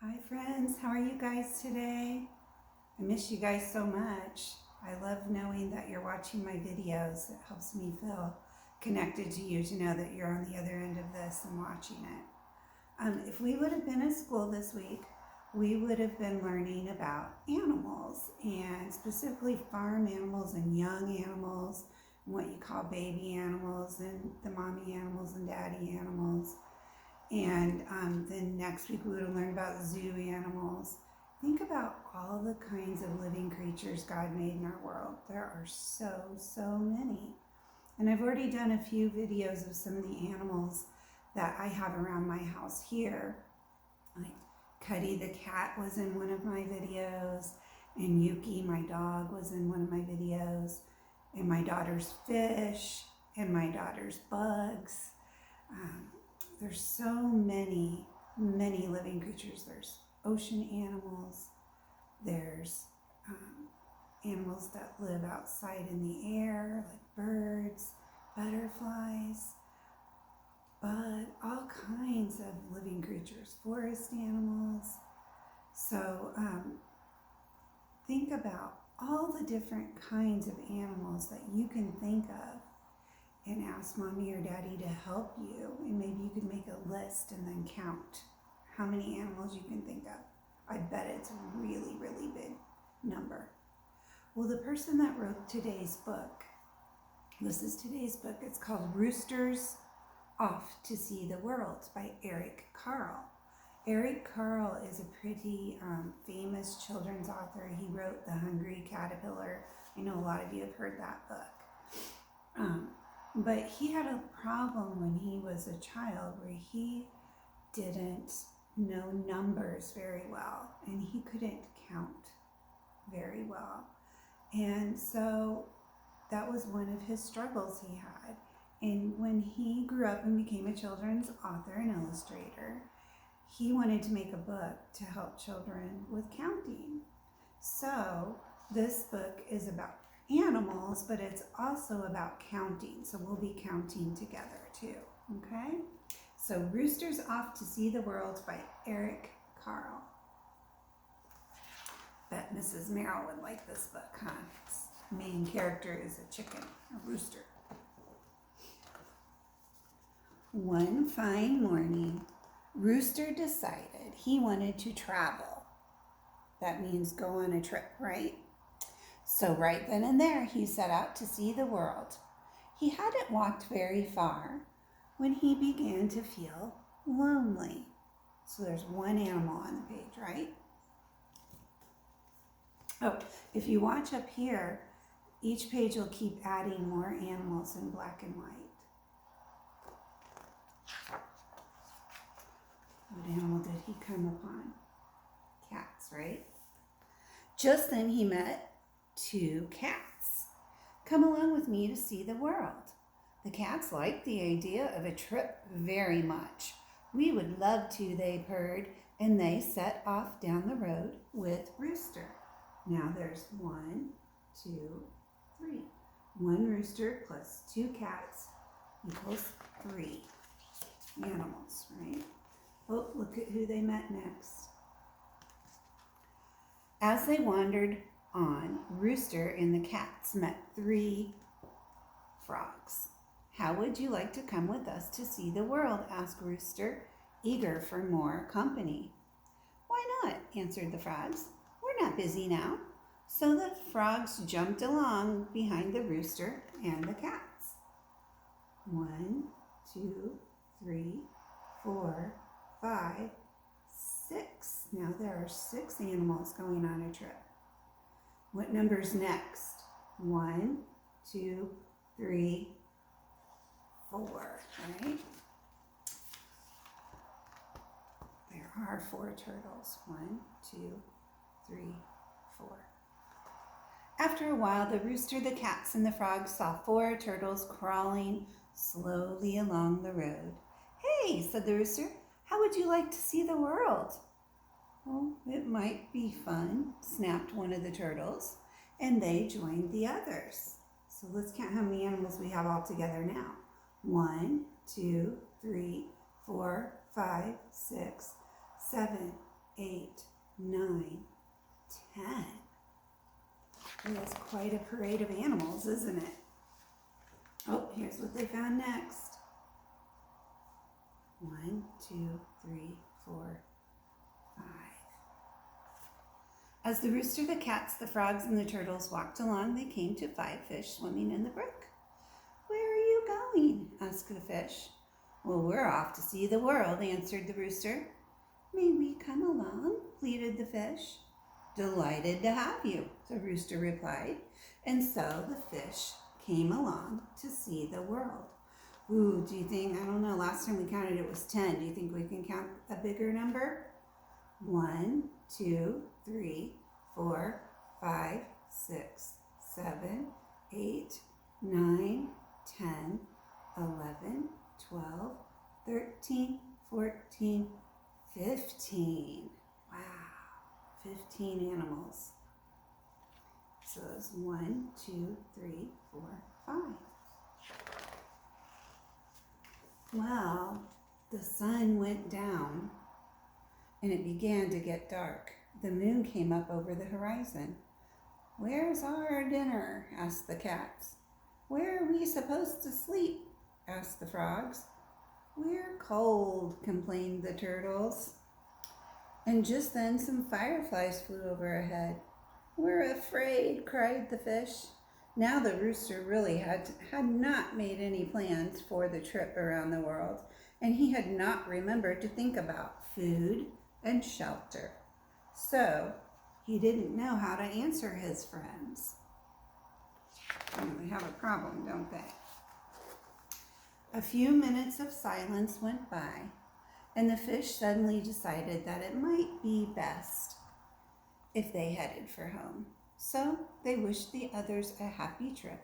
Hi friends, how are you guys today? I miss you guys so much. I love knowing that you're watching my videos. It helps me feel connected to you to know that you're on the other end of this and watching it. If we would have been at school this week, we would have been learning about animals and specifically farm animals and young animals, and what you call baby animals and the mommy animals and daddy animals. And then next week we would have learned about zoo animals. Think about all the kinds of living creatures God made in our world. There are so many. And I've already done a few videos of some of the animals that I have around my house here. Like Cuddy the cat was in one of my videos, and Yuki, my dog, was in one of my videos, and my daughter's fish, and my daughter's bugs. There's so many living creatures. There's ocean animals. There's animals that live outside in the air, like birds, butterflies, all kinds of living creatures, forest animals. So think about all the different kinds of animals that you can think of, and ask mommy or daddy to help you, and maybe you can make a list and then count how many animals you can think of. I bet it's a really big number. Well, the person that wrote today's book, this is today's book, it's called Roosters Off to See the World by Eric Carle. Eric Carle is a pretty famous children's author. He wrote The Hungry Caterpillar. I know a lot of you have heard that book. But he had a problem when he was a child where he didn't know numbers very well, and he couldn't count very well. And so that was one of his struggles he had. And when he grew up and became a children's author and illustrator, he wanted to make a book to help children with counting. So this book is about animals, but it's also about counting. So we'll be counting together too, okay? So Roosters Off to See the World by Eric Carle. Bet Mrs. Merrill would like this book, huh? Its main character is a chicken, a rooster. One fine morning, Rooster decided he wanted to travel. That means go on a trip, right? So right then and there, he set out to see the world. He hadn't walked very far when he began to feel lonely. So there's one animal on the page, right? Oh, if you watch up here, each page will keep adding more animals in black and white. What animal did he come upon? Cats, right? Just then he met two cats. Come along with me to see the world. The cats liked the idea of a trip very much. We would love to, they purred, and they set off down the road with Rooster. Now there's 1, 2, 3. One rooster plus 2 cats equals 3 animals, right? Oh, look at who they met next. As they wandered on, Rooster and the cats met 3 frogs. How would you like to come with us to see the world? Asked Rooster, eager for more company. Why not? Answered the frogs. We're not busy now. So the frogs jumped along behind the rooster and the cats. 1, 2, 3, 4, 5, 6. Now there are 6 animals going on a trip. What number's next? 1, 2, 3, 4, right? There are 4 turtles. 1, 2, 3, 4. After a while, the rooster, the cats, and the frogs saw 4 turtles crawling slowly along the road. Hey, said the rooster, how would you like to see the world? Well, it might be fun, snapped one of the turtles, and they joined the others. So let's count how many animals we have all together now. 1, 2, 3, 4, 5, 6, 7, 8, 9, 10. And that's quite a parade of animals, isn't it? Oh, here's what they found next. 1, 2, 3, 4, 5. As the rooster, the cats, the frogs, and the turtles walked along, they came to 5 fish swimming in the brook. "Where are you going?" asked the fish. "Well, we're off to see the world," answered the rooster. "May we come along?" pleaded the fish. "Delighted to have you," the rooster replied. And so the fish came along to see the world. Ooh, do you think, I don't know, last time we counted it was 10. Do you think we can count a bigger number? 1, 2, 3, 4, 5, 6, 7, 8, 9, 10, 11, 12, 13, 14, 15. Wow, 15 animals. So it's 1, 2, 3, 4, 5. Well, the sun went down and it began to get dark. The moon came up over the horizon. "Where's our dinner?" asked the cats. "Where are we supposed to sleep?" asked the frogs. "We're cold," complained the turtles. And just then some fireflies flew overhead. "We're afraid," cried the fish. Now the rooster really had not made any plans for the trip around the world, and he had not remembered to think about food and shelter. So he didn't know how to answer his friends. And they have a problem, don't they? A few minutes of silence went by, and the fish suddenly decided that it might be best if they headed for home. So they wished the others a happy trip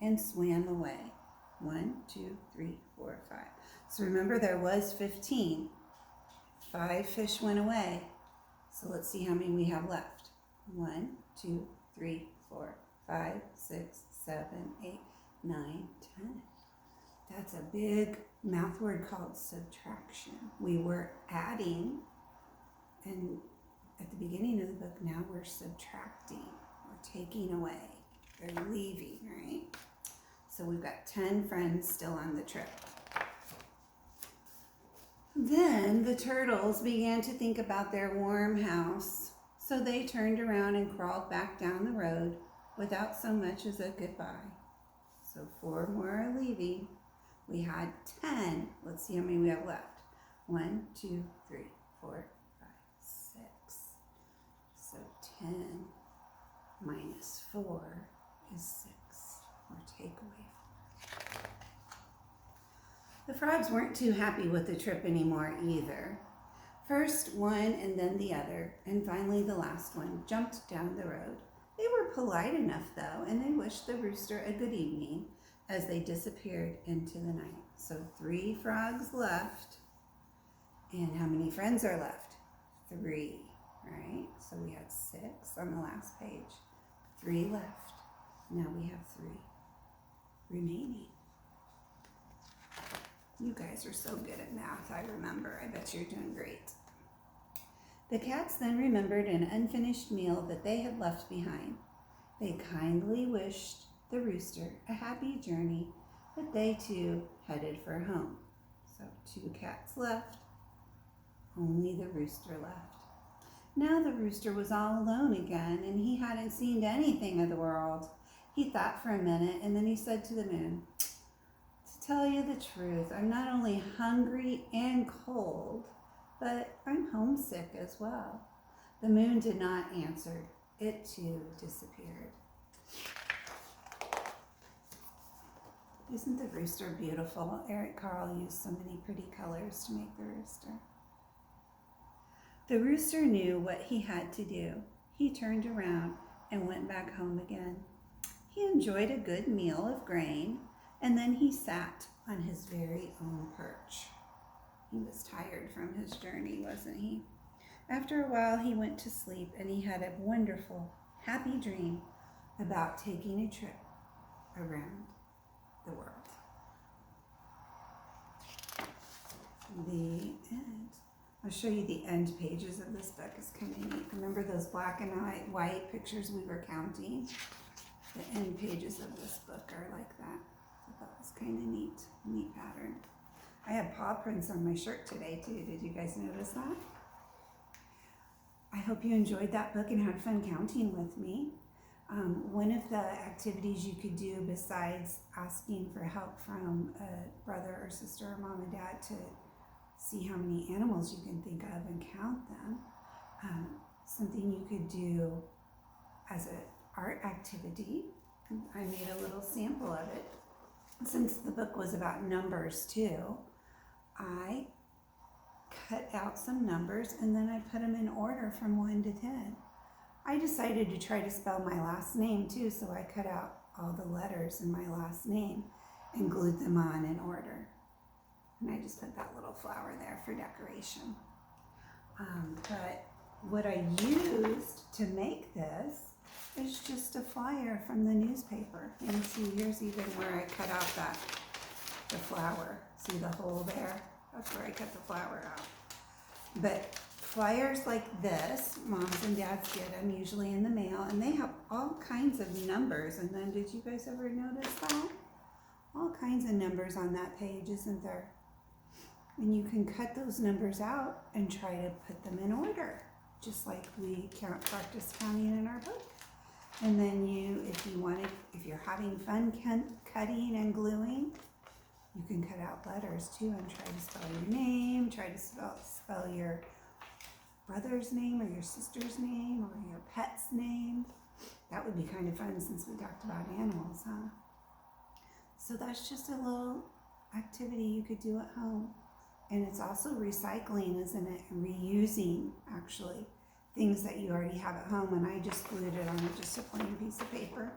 and swam away. 1, 2, 3, 4, 5. So remember, there was 15. 5 fish went away. So let's see how many we have left. 1, 2, 3, 4, 5, 6, 7, 8, 9, 10. That's a big math word called subtraction. We were adding, and at the beginning of the book, now we're subtracting. We're taking away. They're leaving, right? So we've got 10 friends still on the trip. Then the turtles began to think about their warm house. So they turned around and crawled back down the road without so much as a goodbye. So 4 more are leaving. We had 10. Let's see how many we have left. 1, 2, 3, 4, 5, 6. So 10 minus 4 is 6, or take away 4. The frogs weren't too happy with the trip anymore either. First one and then the other, and finally the last one, jumped down the road. They were polite enough though, and they wished the rooster a good evening as they disappeared into the night. So 3 frogs left. And how many friends are left? 3, right? So we had 6 on the last page. 3 left. Now we have 3 remaining. You guys are so good at math, I remember. I bet you're doing great. The cats then remembered an unfinished meal that they had left behind. They kindly wished the rooster a happy journey, but they too headed for home. So 2 cats left, only the rooster left. Now the rooster was all alone again, and he hadn't seen anything of the world. He thought for a minute, and then he said to the moon, "To tell you the truth, I'm not only hungry and cold, but I'm homesick as well." The moon did not answer. It too disappeared. Isn't the rooster beautiful? Eric Carle used so many pretty colors to make the rooster. The rooster knew what he had to do. He turned around and went back home again. He enjoyed a good meal of grain, and then he sat on his very own perch. He was tired from his journey, wasn't he? After a while, he went to sleep, and he had a wonderful, happy dream about taking a trip around the world. The end. I'll show you the end pages of this book. It's kind of neat. Remember those black and white pictures we were counting? The end pages of this book are like that. So that was kind of neat pattern. I had paw prints on my shirt today too. Did you guys notice that? I hope you enjoyed that book and had fun counting with me. One of the activities you could do besides asking for help from a brother or sister or mom and dad to see how many animals you can think of and count them, something you could do as an art activity. I made a little sample of it. Since the book was about numbers too, I cut out some numbers and then I put them in order from 1 to 10. I decided to try to spell my last name too, so I cut out all the letters in my last name and glued them on in order. And I just put that little flower there for decoration. But what I used to make this is just a flyer from the newspaper. And see, here's even where I cut out the flower. See the hole there? That's where I cut the flower out. But flyers like this, moms and dads get them usually in the mail, and they have all kinds of numbers. And then did you guys ever notice that? All kinds of numbers on that page, isn't there? And you can cut those numbers out and try to put them in order, just like we practice counting in our book. And then if you're having fun cutting and gluing, you can cut out letters too and try to spell your name, try to spell your brother's name or your sister's name or your pet's name. That would be kind of fun since we talked about animals, huh? So that's just a little activity you could do at home. And it's also recycling, isn't it? Reusing, actually, things that you already have at home. And I just glued it on just a plain piece of paper.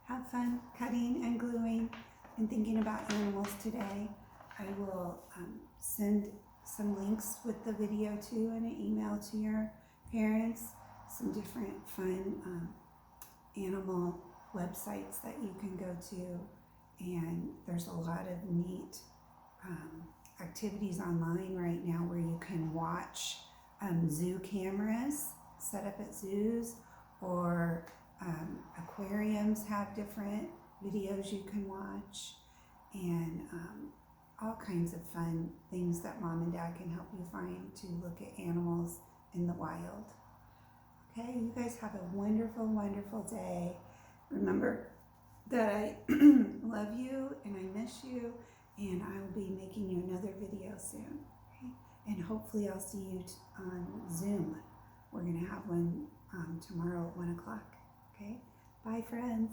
Have fun cutting and gluing and thinking about animals today. I will send some links with the video too in an email to your parents. Some different fun animal websites that you can go to. And there's a lot of neat activities online right now where you can watch zoo cameras set up at zoos, or aquariums have different videos you can watch, and all kinds of fun things that mom and dad can help you find to look at animals in the wild. Okay, you guys have a wonderful, wonderful day. Remember that I love you and I miss you, and I will be making you another video soon. Okay? And hopefully I'll see you on Zoom. We're going to have one tomorrow at 1 o'clock. Okay? Bye, friends.